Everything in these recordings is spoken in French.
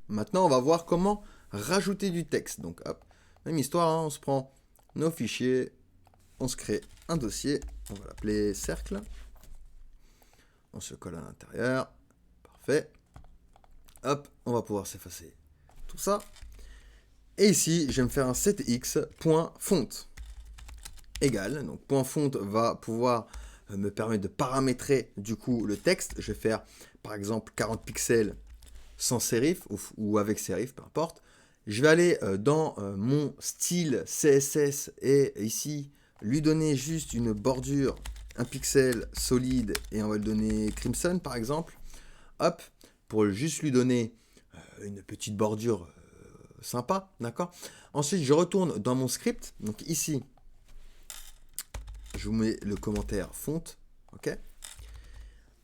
Maintenant, on va voir comment rajouter du texte. Donc, hop, même histoire, hein, on se prend nos fichiers, on se crée un dossier, on va l'appeler cercle. On se colle à l'intérieur, parfait. Hop, on va pouvoir s'effacer tout ça. Et ici, je vais me faire un setx.font égal. Donc, .font va pouvoir me permettre de paramétrer du coup le texte. Je vais faire par exemple 40 pixels sans serif ou avec serif, peu importe. Je vais aller dans mon style CSS et ici lui donner juste une bordure, un pixel solide et on va le donner Crimson par exemple. Hop, pour juste lui donner une petite bordure sympa, d'accord. Ensuite, je retourne dans mon script. Donc ici, je vous mets le commentaire font, ok.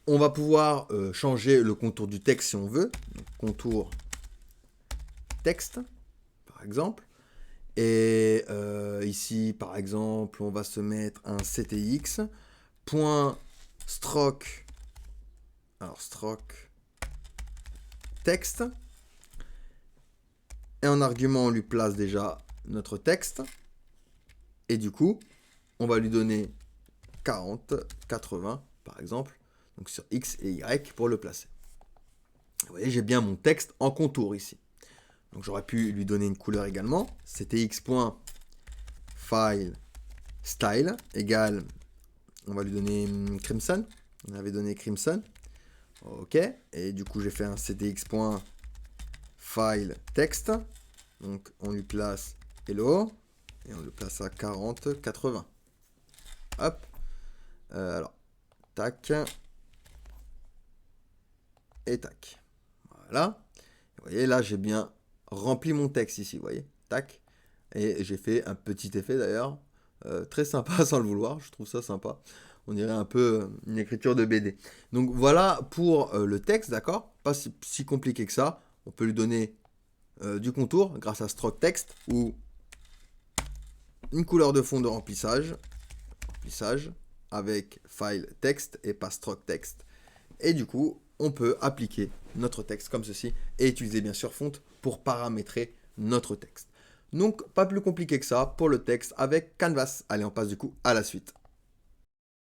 On va pouvoir changer le contour du texte si on veut. Donc, contour texte, par exemple. Et ici, par exemple, on va se mettre un ctx, point stroke, alors stroke texte. Et en argument, on lui place déjà notre texte. Et du coup, on va lui donner 40, 80, par exemple. Donc sur X et Y pour le placer. Vous voyez, j'ai bien mon texte en contour ici. Donc j'aurais pu lui donner une couleur également. C'était x.file style égale, on va lui donner crimson. On avait donné crimson. Ok. Et du coup, j'ai fait un ctx.file text. Donc on lui place hello. Et on le place à 40, 80. Hop. Alors, tac. Et tac. Voilà. Vous voyez, là, j'ai bien rempli mon texte ici, vous voyez. Tac. Et j'ai fait un petit effet d'ailleurs. Très sympa sans le vouloir, je trouve ça sympa. On dirait un peu une écriture de BD. Donc voilà pour le texte, d'accord. Pas si compliqué que ça. On peut lui donner du contour grâce à stroke text ou une couleur de fond de remplissage avec file text et pas stroke text. Et du coup, on peut appliquer notre texte comme ceci et utiliser bien sûr font pour paramétrer notre texte. Donc, pas plus compliqué que ça pour le texte avec Canvas. Allez, on passe du coup à la suite.